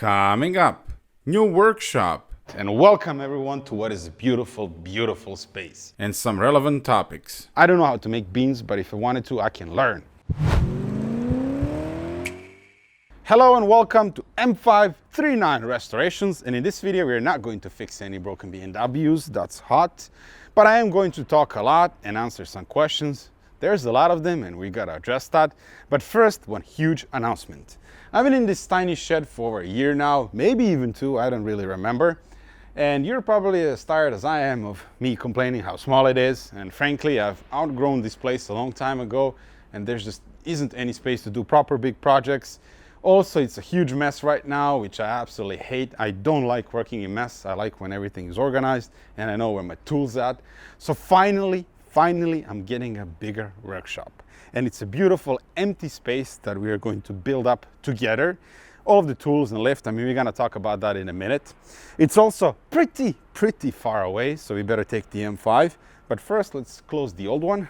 Coming up, new workshop, And welcome everyone to what is a beautiful, beautiful space. and some relevant topics. I don't know how to make beans, but if I wanted to, I can learn. Hello and welcome to M539 Restorations. And in this video, we're not going to fix any broken BMWs, that's hot. But I am going to talk a lot and answer some questions. There's a lot of them and we gotta address that. But first, one huge announcement. I've been in this tiny shed for over a year now, maybe even two, I don't really remember. And you're probably as tired as I am of me complaining how small it is. And frankly, I've outgrown this place a long time ago and there just isn't any space to do proper big projects. Also, it's a huge mess right now, which I absolutely hate. I don't like working in mess. I like when everything is organized and I know where my tools at. So finally, I'm getting a bigger workshop. And it's a beautiful empty space that we are going to build up together. All of the tools and lift, we're gonna talk about that in a minute. It's also pretty far away, so we better take the M5. But first, let's close the old one.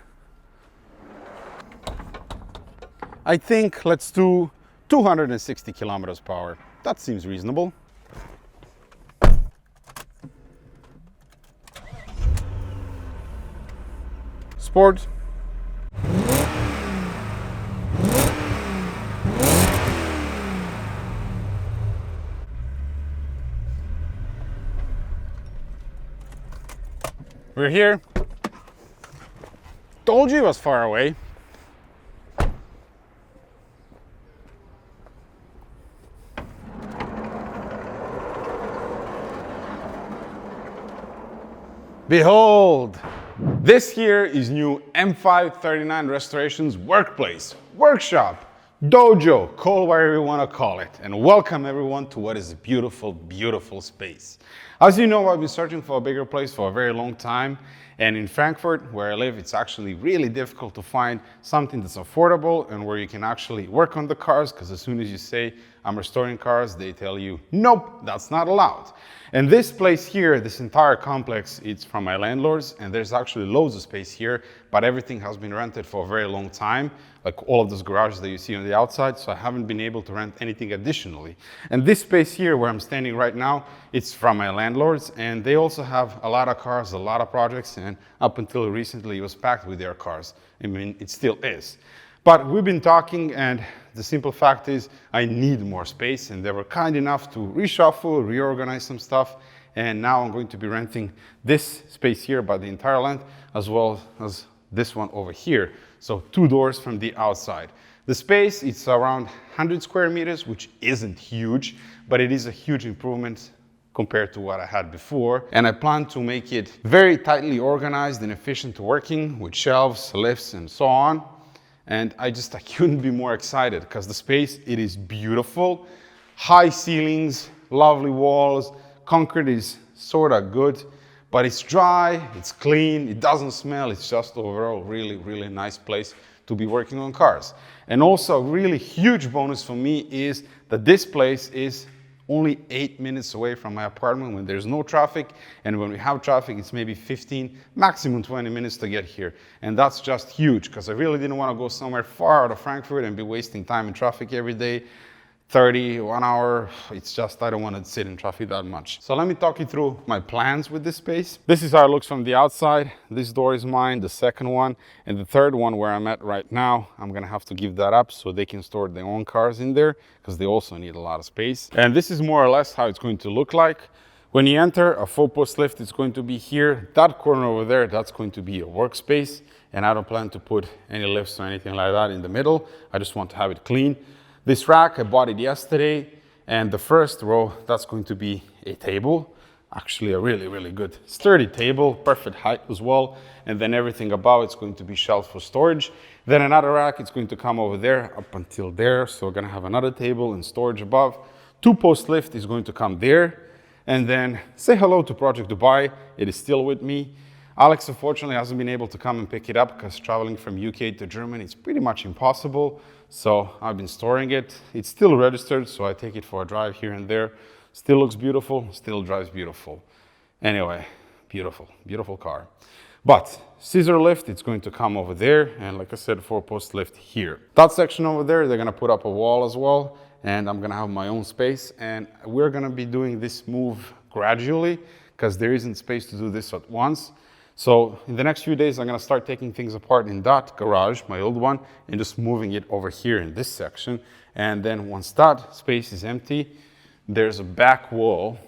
I think let's do 260 kilometers per hour. That seems reasonable. Sport. We're here. Told you it was far away. Behold, this here is new M539 Restorations workplace, workshop, dojo, call whatever you want to call it. And welcome everyone to what is a beautiful, beautiful space. As you know, I've been searching for a bigger place for a very long time. And in Frankfurt, where I live, it's actually really difficult to find something that's affordable and where you can actually work on the cars, because as soon as you say, I'm restoring cars, they tell you, nope, that's not allowed. And this place here, this entire complex, it's from my landlords, and there's actually loads of space here, but everything has been rented for a very long time, like all of those garages that you see on the outside, so I haven't been able to rent anything additionally. And this space here, where I'm standing right now, it's from my landlords, and they also have a lot of cars, a lot of projects, and up until recently, it was packed with their cars. I mean, it still is. But we've been talking, and the simple fact is I need more space, and they were kind enough to reshuffle, reorganize some stuff, and now I'm going to be renting this space here by the entire length, as well as this one over here. So 2 doors from the outside. The space, it's around 100 square meters, which isn't huge, but it is a huge improvement compared to what I had before. And I plan to make it very tightly organized and efficient to working with shelves, lifts, and so on. And I couldn't be more excited because the space, it is beautiful. High ceilings, lovely walls, concrete is sort of good, but it's dry, it's clean, it doesn't smell. It's just overall really nice place to be working on cars. And also a really huge bonus for me is that this place is only 8 minutes away from my apartment when there's no traffic, and when we have traffic, it's maybe 15, maximum 20 minutes to get here. And that's just huge, because I really didn't want to go somewhere far out of Frankfurt and be wasting time in traffic every day, 1 hour. It's just, I don't want to sit in traffic that much. So let me talk you through my plans with this space. This is how it looks from the outside. This door is mine, the second one, and the third one where I'm at right now, I'm gonna have to give that up so they can store their own cars in there, because they also need a lot of space. And this is more or less how it's going to look like. When you enter, a 4-post lift is going to be here. That corner over there, that's going to be a workspace, and I don't plan to put any lifts or anything like that in the middle. I just want to have it clean. This rack, I bought it yesterday, and the first row, that's going to be a table. Actually, a really good sturdy table, perfect height as well. And then everything above, it's going to be shelves for storage. Then another rack, it's going to come over there up until there. So we're gonna have another table and storage above. 2-post lift is going to come there. And then say hello to Project Dubai. It is still with me. Alex, unfortunately, hasn't been able to come and pick it up because traveling from UK to Germany is pretty much impossible. So I've been storing it. It's still registered, so I take it for a drive here and there. Still looks beautiful, still drives beautiful. Anyway, beautiful car. But scissor lift, it's going to come over there. And like I said, 4-post lift here. That section over there, they're gonna put up a wall as well. and I'm gonna have my own space. And we're gonna be doing this move gradually because there isn't space to do this at once. So in the next few days, I'm gonna start taking things apart in that garage, my old one, and just moving it over here in this section. And then once that space is empty, there's a back wall,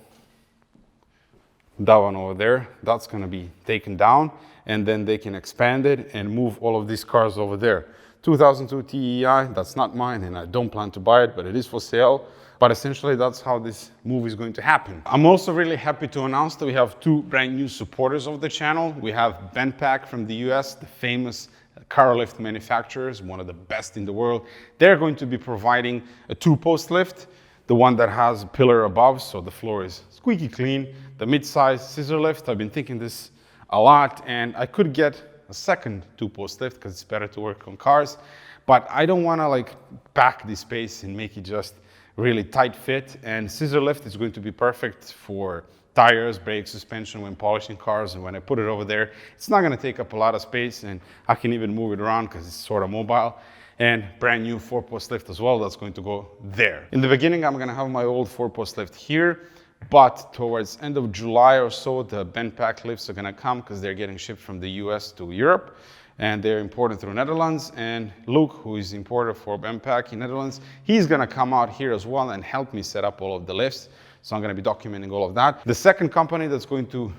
that one over there, that's gonna be taken down, and then they can expand it and move all of these cars over there. 2002 TEI, that's not mine, and I don't plan to buy it, but it is for sale. But essentially, that's how this move is going to happen. I'm also really happy to announce that we have two brand new supporters of the channel. We have Benpack from the US, the famous car lift manufacturers, one of the best in the world. They're going to be providing a 2-post lift, the one that has a pillar above, so the floor is squeaky clean. The mid-size scissor lift, I've been thinking this a lot, and I could get a second 2-post lift because it's better to work on cars. But I don't want to like pack this space and make it just really tight fit, and scissor lift is going to be perfect for tires, brakes, suspension when polishing cars. And when I put it over there, it's not going to take up a lot of space, and I can even move it around because it's sort of mobile. And brand new 4-post lift as well that's going to go there. In the beginning, I'm going to have my old 4-post lift here, but towards end of July or so, the Benpack lifts are going to come because they're getting shipped from the US to Europe. And they're imported through Netherlands, and Luke, who is importer for Benpack in Netherlands, he's gonna come out here as well and help me set up all of the lifts. So I'm gonna be documenting all of that. The second company that's going to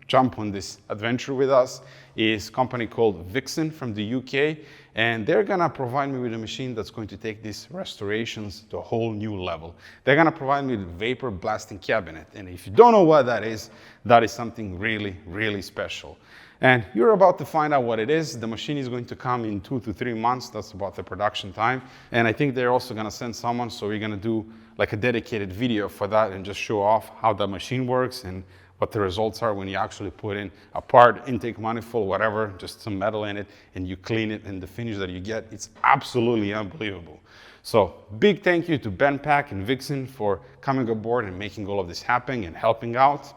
jump on this adventure with us is a company called Vixen from the UK, and they're gonna provide me with a machine that's going to take these restorations to a whole new level. They're gonna provide me with a vapor blasting cabinet, and if you don't know what that is something really, really special. And you're about to find out what it is. The machine is going to come in 2 to 3 months. That's about the production time. And I think they're also going to send someone, so we're going to do like a dedicated video for that and just show off how the machine works and what the results are when you actually put in a part, intake manifold, whatever, just some metal in it, and you clean it, and the finish that you get, it's absolutely unbelievable. So big thank you to Benpack and Vixen for coming aboard and making all of this happen and helping out.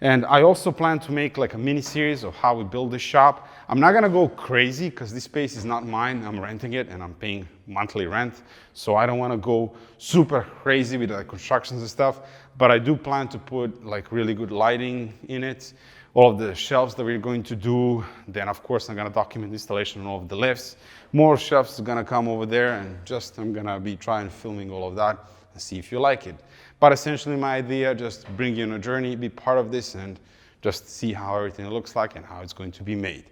And I also plan to make like a mini series of how we build this shop. I'm not gonna go crazy because this space is not mine. I'm renting it and I'm paying monthly rent. So I don't wanna go super crazy with the constructions and stuff, but I do plan to put like really good lighting in it, all of the shelves that we're going to do. Then of course I'm gonna document installation on all of the lifts. More shelves are gonna come over there, and just I'm gonna be trying filming all of that and see if you like it. But essentially my idea, just bring you on a journey, be part of this, and just see how everything looks like and how it's going to be made.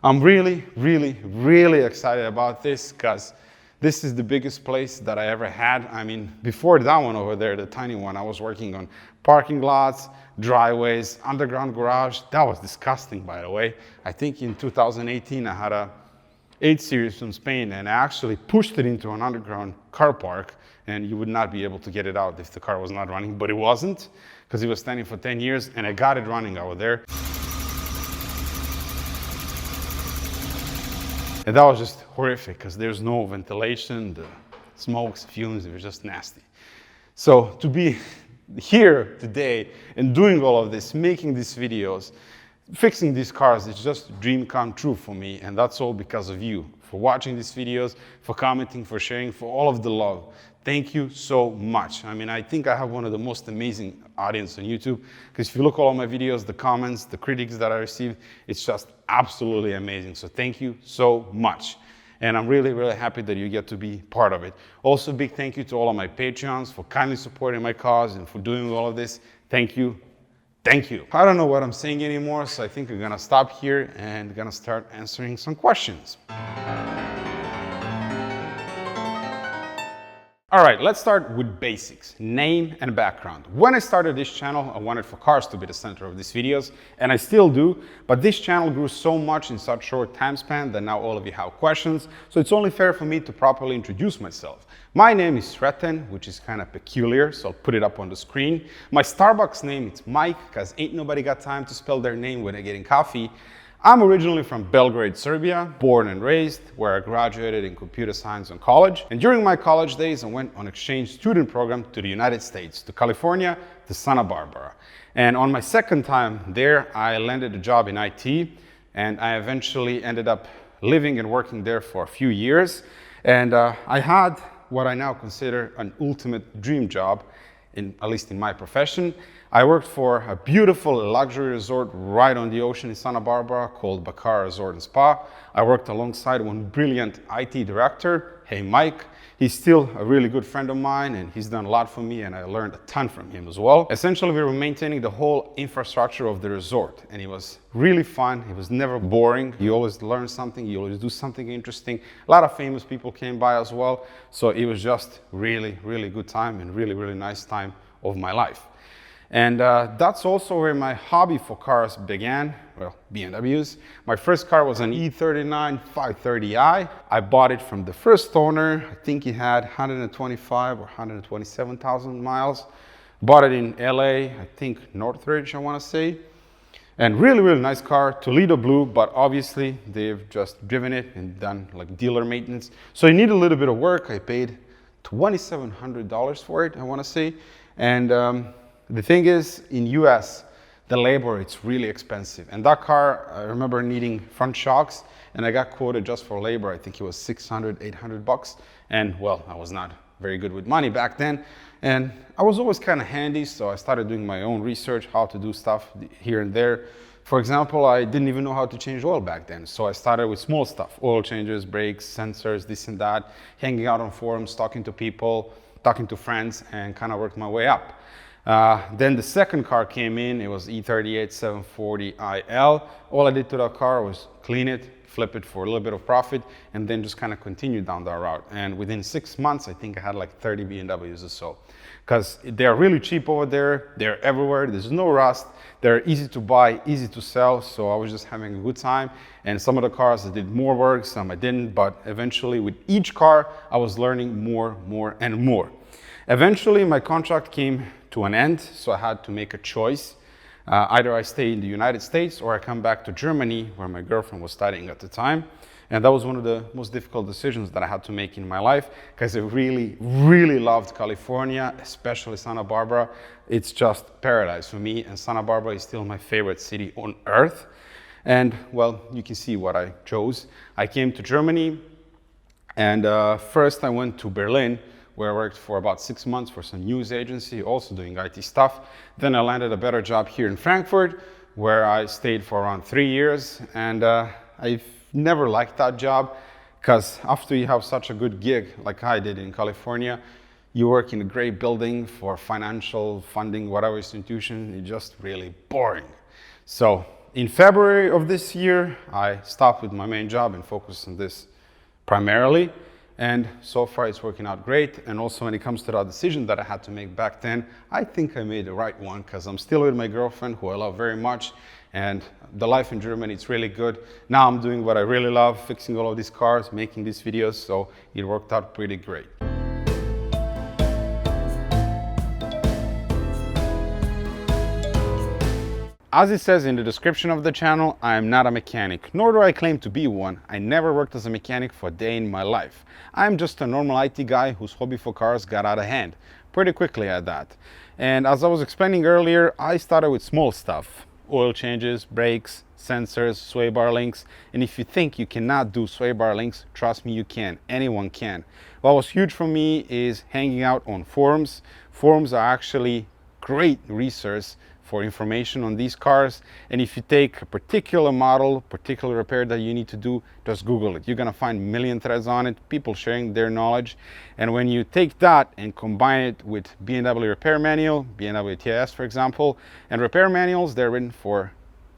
I'm really, really, really excited about this because this is the biggest place that I ever had. I mean, before that one over there, the tiny one, I was working on parking lots, driveways, underground garage. That was disgusting, by the way. I think in 2018, I had a 8 Series from Spain, and I actually pushed it into an underground car park, and you would not be able to get it out if the car was not running, but it wasn't, because it was standing for 10 years, and I got it running over there. And that was just horrific, because there's no ventilation, the smokes, fumes, it was just nasty. So to be here today and doing all of this, making these videos, fixing these cars, it's just a dream come true for me, and that's all because of you, for watching these videos, for commenting, for sharing, for all of the love. Thank you so much. I mean, I think I have one of the most amazing audience on YouTube, because if you look at all my videos, the comments, the critics that I receive, it's just absolutely amazing. So thank you so much. And I'm really, really happy that you get to be part of it. Also, big thank you to all of my Patreons for kindly supporting my cause and for doing all of this. Thank you. Thank you. I don't know what I'm saying anymore, so I think we're gonna stop here and gonna start answering some questions. All right, let's start with basics, name and background. When I started this channel, I wanted for cars to be the center of these videos, and I still do, but this channel grew so much in such short time span that now all of you have questions, so it's only fair for me to properly introduce myself. My name is Sreten, which is kind of peculiar, so I'll put it up on the screen. My Starbucks name is Mike, because ain't nobody got time to spell their name when they're getting coffee. I'm originally from Belgrade, Serbia, born and raised, where I graduated in computer science in college. And during my college days, I went on exchange student program to the United States, to California, to Santa Barbara. And on my second time there, I landed a job in IT, and I eventually ended up living and working there for a few years. And I had what I now consider an ultimate dream job, at least in my profession. I worked for a beautiful luxury resort right on the ocean in Santa Barbara called Bacara Resort and Spa. I worked alongside one brilliant IT director, hey Mike. He's still a really good friend of mine and he's done a lot for me and I learned a ton from him as well. Essentially, we were maintaining the whole infrastructure of the resort and it was really fun. It was never boring. You always learn something, you always do something interesting. A lot of famous people came by as well. So it was just really, really good time and really, really nice time of my life. And that's also where my hobby for cars began, well, BMWs. My first car was an E39 530i. I bought it from the first owner. I think he had 125 or 127,000 miles. Bought it in LA, I think Northridge, I want to say. And really, really nice car, Toledo blue, but obviously they've just driven it and done like dealer maintenance. So it needed a little bit of work. I paid $2,700 for it, I want to say. And the thing is, in US, the labor, it's really expensive. And that car, I remember needing front shocks and I got quoted just for labor. I think it was 600, 800 bucks. And well, I was not very good with money back then. And I was always kind of handy. So I started doing my own research, how to do stuff here and there. For example, I didn't even know how to change oil back then. So I started with small stuff, oil changes, brakes, sensors, this and that, hanging out on forums, talking to people, talking to friends, and kind of worked my way up. Then the second car came in, it was E38 740iL. All I did to that car was clean it, flip it for a little bit of profit, and then just kind of continue down that route. And within 6 months, I think I had like 30 BMWs or so. Because they're really cheap over there, they're everywhere, there's no rust, they're easy to buy, easy to sell, so I was just having a good time. And some of the cars I did more work, some I didn't, but eventually with each car, I was learning more and more. Eventually, my contract came to an end, so I had to make a choice. Either I stay in the United States or I come back to Germany, where my girlfriend was studying at the time. And that was one of the most difficult decisions that I had to make in my life, because I really, really loved California, especially Santa Barbara. It's just paradise for me, and Santa Barbara is still my favorite city on earth. And well, you can see what I chose. I came to Germany, and first I went to Berlin, where I worked for about 6 months for some news agency, also doing IT stuff. Then I landed a better job here in Frankfurt, where I stayed for around 3 years. And I've never liked that job, because after you have such a good gig, like I did in California, you work in a great building for financial funding, whatever institution, it's just really boring. So in February of this year, I stopped with my main job and focused on this primarily. And so far it's working out great. And also when it comes to that decision that I had to make back then, I think I made the right one, because I'm still with my girlfriend, who I love very much. And the life in Germany, it's really good. Now I'm doing what I really love, fixing all of these cars, making these videos. So it worked out pretty great. As it says in the description of the channel, I am not a mechanic, nor do I claim to be one. I never worked as a mechanic for a day in my life. I'm just a normal IT guy whose hobby for cars got out of hand, pretty quickly at that. And as I was explaining earlier, I started with small stuff. Oil changes, brakes, sensors, sway bar links. And if you think you cannot do sway bar links, trust me, you can. Anyone can. What was huge for me is hanging out on forums. Forums are actually great resource for information on these cars. And if you take a particular model, particular repair that you need to do, just Google it. You're gonna find a million threads on it, people sharing their knowledge. And when you take that and combine it with BMW repair manual, BMW TIS for example, and repair manuals, they're written for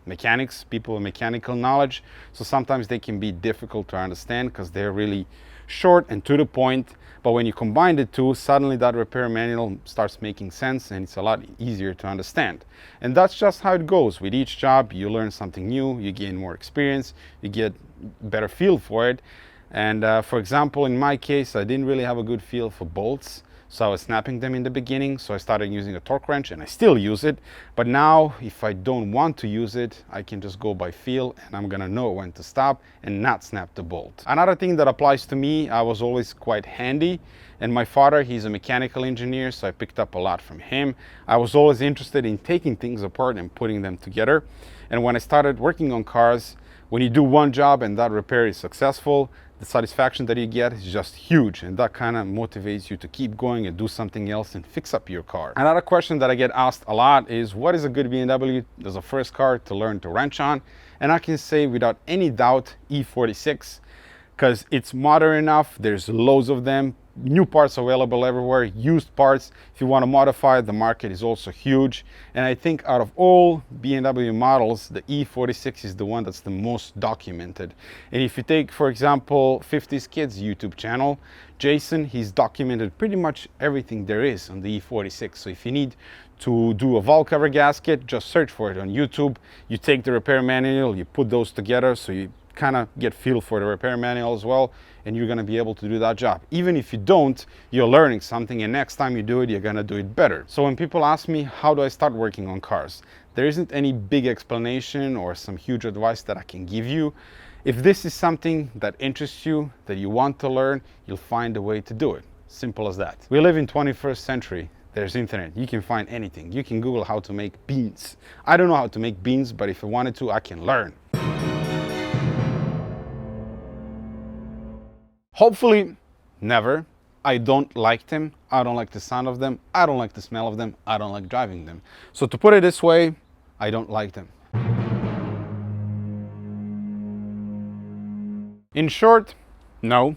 mechanics, people with mechanical knowledge. So sometimes they can be difficult to understand because they're really short and to the point. But when you combine the two, suddenly that repair manual starts making sense and it's a lot easier to understand. And that's just how it goes. With each job, you learn something new, you gain more experience, you get a better feel for it. And for example, in my case, I didn't really have a good feel for bolts. So I was snapping them in the beginning, so I started using a torque wrench and I still use it. But now, if I don't want to use it, I can just go by feel and I'm gonna know when to stop and not snap the bolt. Another thing that applies to me, I was always quite handy. And my father, he's a mechanical engineer, so I picked up a lot from him. I was always interested in taking things apart and putting them together. And when I started working on cars, when you do one job and that repair is successful, the satisfaction that you get is just huge, and that kind of motivates you to keep going and do something else and fix up your car. Another question that I get asked a lot is, what is a good BMW as a first car to learn to wrench on? And I can say without any doubt E46, because it's modern enough, there's loads of them, new parts available everywhere, used parts. If you want to modify, the market is also huge. And I think out of all BMW models, the E46 is the one that's the most documented. And if you take, for example, 50s Kids YouTube channel, Jason, he's documented pretty much everything there is on the E46. So if you need to do a valve cover gasket, just search for it on YouTube. You take the repair manual, you put those together, so you kind of get feel for the repair manual as well, and you're going to be able to do that job. Even if you don't, you're learning something, and next time you do it, you're going to do it better. So when people ask me, how do I start working on cars? There isn't any big explanation or some huge advice that I can give you. If this is something that interests you, that you want to learn, you'll find a way to do it. Simple as that. We live in 21st century. There's internet. You can find anything. You can Google how to make beans. I don't know how to make beans, but if I wanted to, I can learn. Hopefully, never. I don't like them. I don't like the sound of them. I don't like the smell of them. I don't like driving them. So to put it this way, I don't like them. In short, no.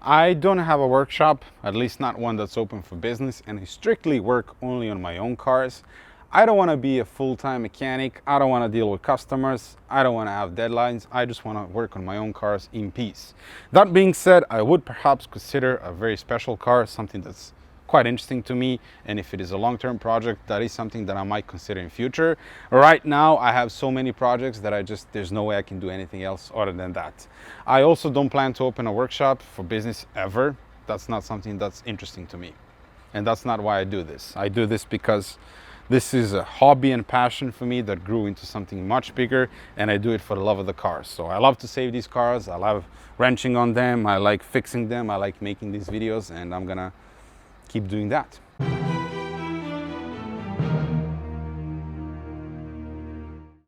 I don't have a workshop, at least not one that's open for business, and I strictly work only on my own cars. I don't want to be a full-time mechanic. I don't want to deal with customers. I don't want to have deadlines. I just want to work on my own cars in peace. That being said, I would perhaps consider a very special car, something that's quite interesting to me. And if it is a long-term project, that is something that I might consider in future. Right now, I have so many projects that there's no way I can do anything else other than that. I also don't plan to open a workshop for business ever. That's not something that's interesting to me. And that's not why I do this. I do this because this is a hobby and passion for me that grew into something much bigger, and I do it for the love of the cars. So I love to save these cars, I love wrenching on them, I like fixing them, I like making these videos, and I'm gonna keep doing that.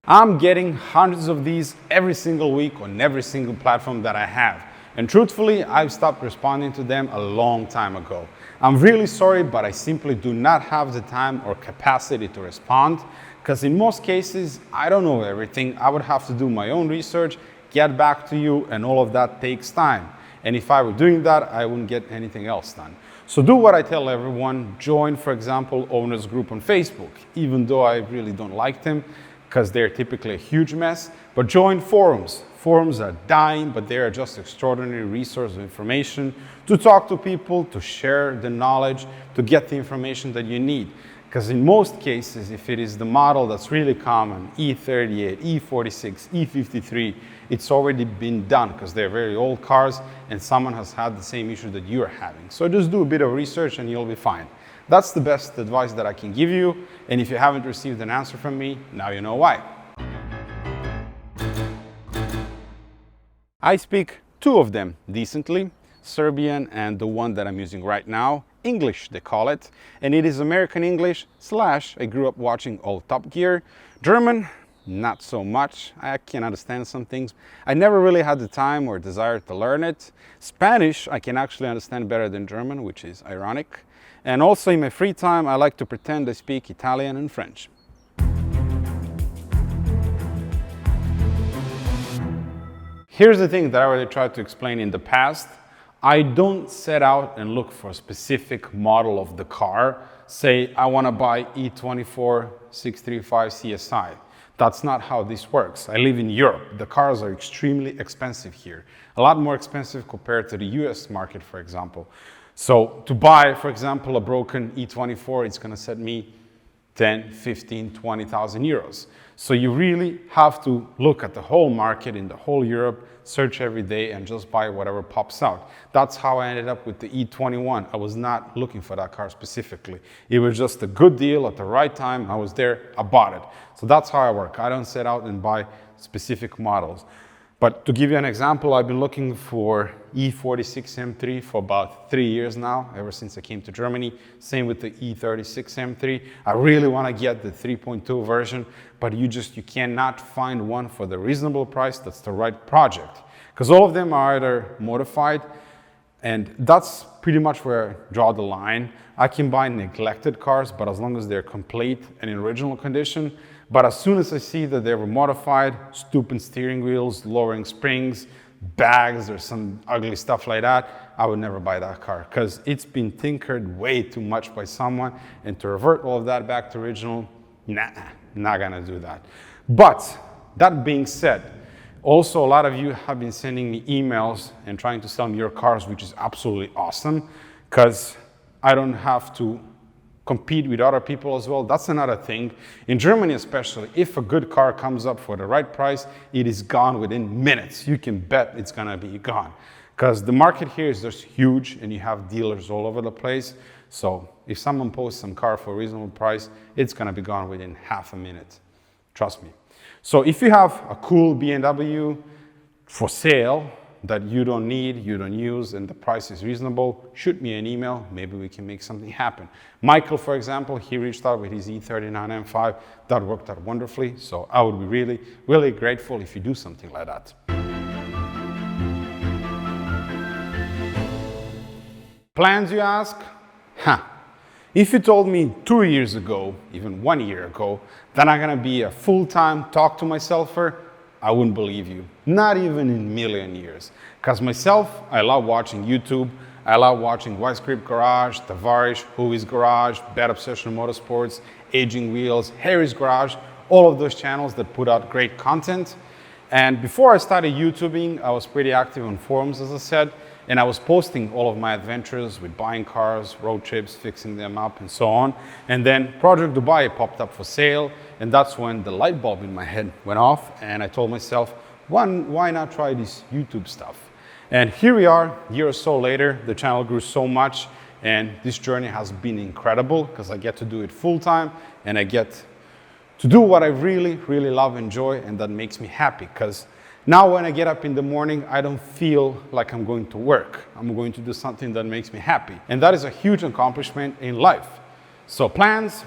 I'm getting hundreds of these every single week on every single platform that I have. And truthfully, I've stopped responding to them a long time ago. I'm really sorry, but I simply do not have the time or capacity to respond, because in most cases, I don't know everything. I would have to do my own research, get back to you, and all of that takes time. And if I were doing that, I wouldn't get anything else done. So do what I tell everyone. Join, for example, owners group on Facebook, even though I really don't like them, because they're typically a huge mess. But join forums. Forums are dying, but they are just extraordinary resource of information to talk to people, to share the knowledge, to get the information that you need. Because in most cases, if it is the model that's really common, E38, E46, E53, it's already been done because they're very old cars and someone has had the same issue that you're having. So just do a bit of research and you'll be fine. That's the best advice that I can give you. And if you haven't received an answer from me, now you know why. I speak two of them decently, Serbian and the one that I'm using right now, English they call it, and it is American English / I grew up watching old Top Gear. German, not so much. I can understand some things. I never really had the time or desire to learn it. Spanish, I can actually understand better than German, which is ironic. And also in my free time, I like to pretend I speak Italian and French. Here's the thing that I already tried to explain in the past. I don't set out and look for a specific model of the car. Say, I want to buy E24 635 CSI. That's not how this works. I live in Europe. The cars are extremely expensive here. A lot more expensive compared to the US market, for example. So to buy, for example, a broken E24, it's going to set me 10, 15, 20,000 euros. So you really have to look at the whole market in the whole Europe, search every day and just buy whatever pops out. That's how I ended up with the E21. I was not looking for that car specifically. It was just a good deal at the right time. I was there, I bought it. So that's how I work. I don't set out and buy specific models. But to give you an example, I've been looking for E46 M3 for about 3 years now, ever since I came to Germany. Same with the E36 M3. I really want to get the 3.2 version, but you cannot find one for the reasonable price that's the right project. because all of them are either modified, and that's pretty much where I draw the line. I can buy neglected cars, but as long as they're complete and in original condition. But as soon as I see that they were modified, stooping steering wheels, lowering springs, bags, or some ugly stuff like that, I would never buy that car because it's been tinkered way too much by someone. And to revert all of that back to original, nah, not gonna do that. But that being said, also a lot of you have been sending me emails and trying to sell me your cars, which is absolutely awesome because I don't have to compete with other people as well. That's another thing. In Germany especially, if a good car comes up for the right price, it is gone within minutes. You can bet it's gonna be gone. Because the market here is just huge and you have dealers all over the place. So if someone posts some car for a reasonable price, it's gonna be gone within half a minute. Trust me. So if you have a cool BMW for sale that you don't need, you don't use, and the price is reasonable, shoot me an email. Maybe we can make something happen. Michael, for example, he reached out with his E39 M5. That worked out wonderfully. So I would be really, really grateful if you do something like that. Plans, you ask? If you told me 2 years ago, even 1 year ago, that I'm gonna be a full-time talk to myselfer, I wouldn't believe you. Not even in a million years. Because myself, I love watching YouTube. I love watching White Script Garage, Tavares, Who's Garage, Bad Obsession Motorsports, Aging Wheels, Harry's Garage, all of those channels that put out great content. And before I started YouTubing, I was pretty active on forums, as I said, and I was posting all of my adventures with buying cars, road trips, fixing them up, and so on. And then Project Dubai popped up for sale, and that's when the light bulb in my head went off, and I told myself, why not try this YouTube stuff? And here we are, a year or so later. The channel grew so much, and this journey has been incredible because I get to do it full-time, and I get to do what I really, really love and enjoy, and that makes me happy. Because now when I get up in the morning, I don't feel like I'm going to work. I'm going to do something that makes me happy. And that is a huge accomplishment in life. So plans,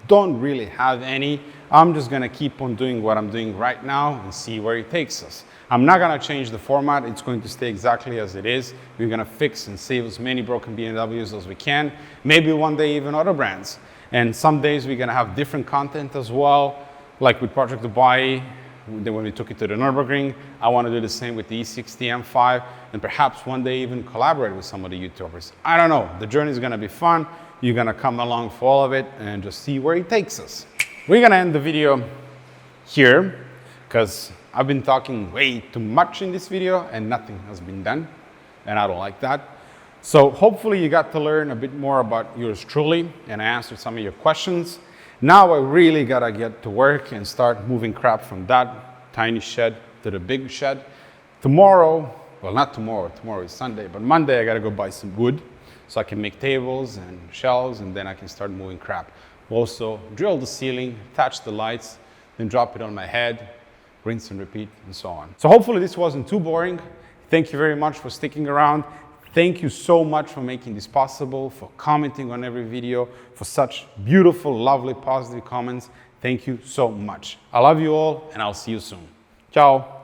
don't really have any. I'm just gonna keep on doing what I'm doing right now and see where it takes us. I'm not gonna change the format. It's going to stay exactly as it is. We're gonna fix and save as many broken BMWs as we can. Maybe one day even other brands. And some days we're gonna have different content as well, like with Project Dubai, when we took it to the Nürburgring. I want to do the same with the E60 M5, and perhaps one day even collaborate with some of the YouTubers. I don't know. The journey is going to be fun. You're going to come along for all of it and just see where it takes us. We're going to end the video here because I've been talking way too much in this video and nothing has been done, and I don't like that. So hopefully you got to learn a bit more about yours truly, and I answered some of your questions. Now I really gotta get to work and start moving crap from that tiny shed to the big shed. Tomorrow, well, not tomorrow, tomorrow is Sunday, but Monday I gotta go buy some wood so I can make tables and shelves, and then I can start moving crap. Also, drill the ceiling, attach the lights, then drop it on my head, rinse and repeat, and so on. So hopefully this wasn't too boring. Thank you very much for sticking around. Thank you so much for making this possible, for commenting on every video, for such beautiful, lovely, positive comments. Thank you so much. I love you all, and I'll see you soon. Ciao.